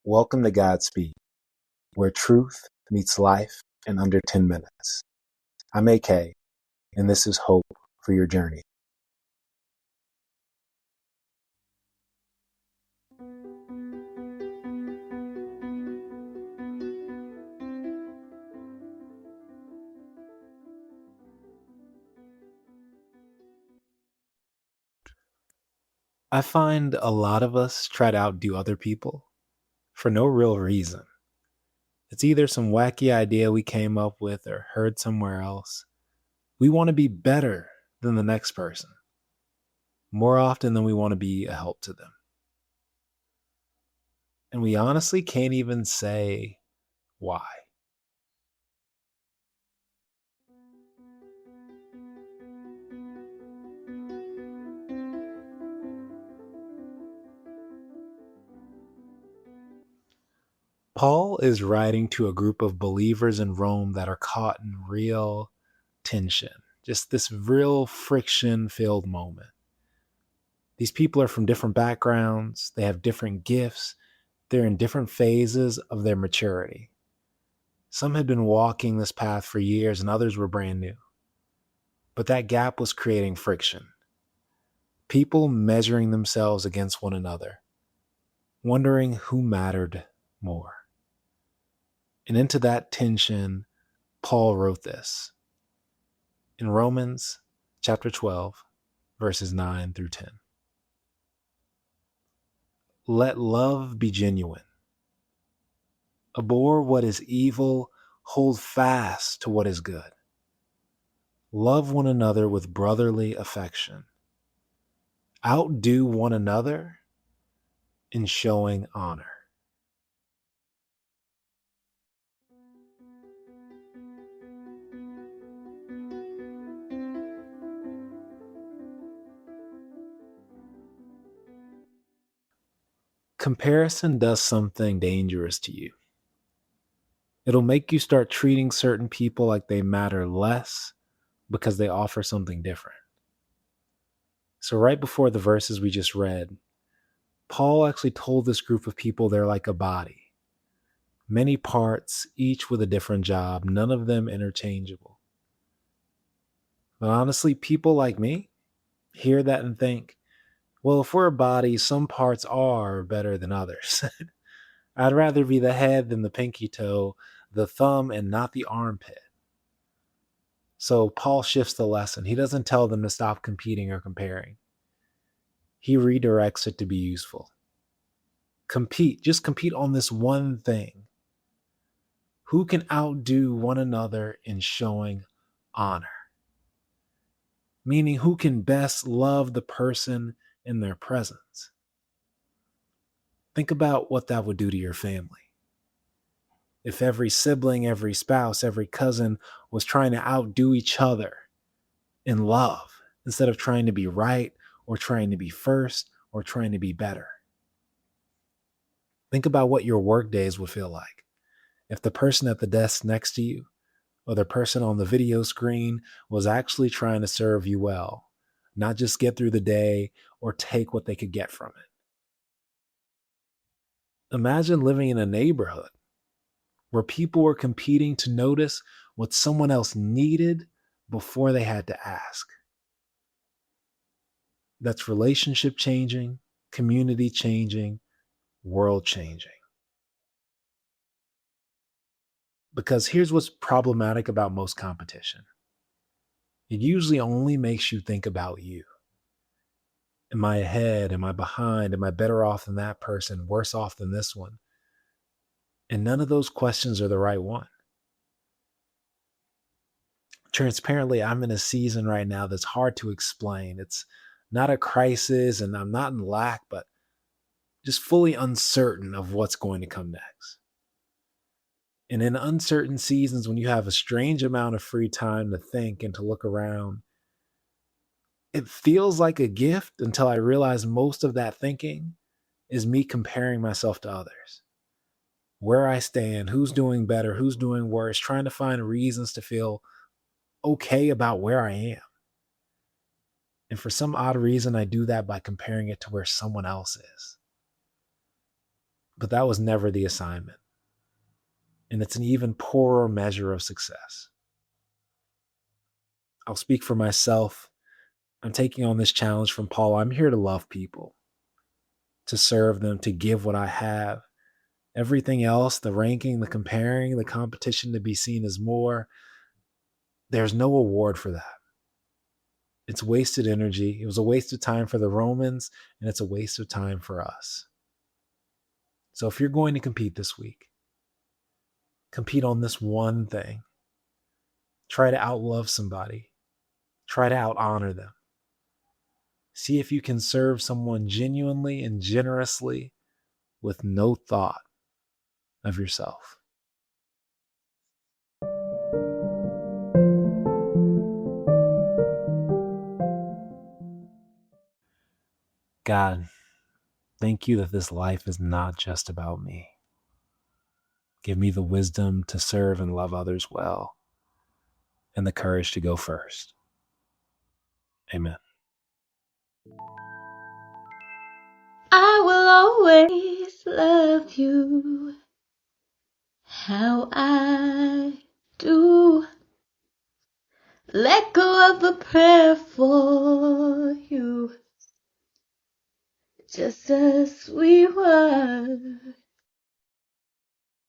Welcome to Godspeed, where truth meets life in under 10 minutes. I'm AK, and this is Hope for your journey. I find a lot of us try to outdo other people for no real reason. It's either some wacky idea we came up with or heard somewhere else. We want to be better than the next person, more often than we want to be a help to them. And we honestly can't even say why. Paul is writing to a group of believers in Rome that are caught in real tension, just this real friction filled moment. These people are from different backgrounds, they have different gifts, they're in different phases of their maturity. Some had been walking this path for years and others were brand new. But that gap was creating friction. People measuring themselves against one another, wondering who mattered more. And into that tension, Paul wrote this in Romans chapter 12, verses 9 through 10. Let love be genuine. Abhor what is evil, hold fast to what is good. Love one another with brotherly affection. Outdo one another in showing honor. Comparison does something dangerous to you. It'll make you start treating certain people like they matter less because they offer something different. So right before the verses we just read, Paul actually told this group of people they're like a body. Many parts, each with a different job, none of them interchangeable. But honestly, people like me hear that and think, well, if we're a body, some parts are better than others. I'd rather be the head than the pinky toe, the thumb and not the armpit. So Paul shifts the lesson. He doesn't tell them to stop competing or comparing. He redirects it to be useful. Compete. Just compete on this one thing. Who can outdo one another in showing honor? Meaning, who can best love the person in their presence? Think about what that would do to your family. If every sibling, every spouse, every cousin was trying to outdo each other in love instead of trying to be right or trying to be first or trying to be better. Think about what your work days would feel like if the person at the desk next to you or the person on the video screen was actually trying to serve you well, not just get through the day or take what they could get from it. Imagine living in a neighborhood where people were competing to notice what someone else needed before they had to ask. That's relationship changing, community changing, world changing. Because here's what's problematic about most competition. It usually only makes you think about you. Am I ahead? Am I behind? Am I better off than that person? Worse off than this one? And none of those questions are the right one. Transparently, I'm in a season right now that's hard to explain. It's not a crisis and I'm not in lack, but just fully uncertain of what's going to come next. And in uncertain seasons, when you have a strange amount of free time to think and to look around, it feels like a gift until I realize most of that thinking is me comparing myself to others. Where I stand, who's doing better, who's doing worse, trying to find reasons to feel okay about where I am. And for some odd reason, I do that by comparing it to where someone else is. but that was never the assignment. And it's an even poorer measure of success. I'll speak for myself. I'm taking on this challenge from Paul. I'm here to love people, to serve them, to give what I have. Everything else, the ranking, the comparing, the competition to be seen as more, there's no award for that. It's wasted energy. It was a waste of time for the Romans, and it's a waste of time for us. So if you're going to compete this week, compete on this one thing. Try to outlove somebody. Try to out-honor them. See if you can serve someone genuinely and generously with no thought of yourself. God, thank you that this life is not just about me. Give me the wisdom to serve and love others well, and the courage to go first. Amen. I will always love you how I do. Let go of a prayer for you, just a sweet word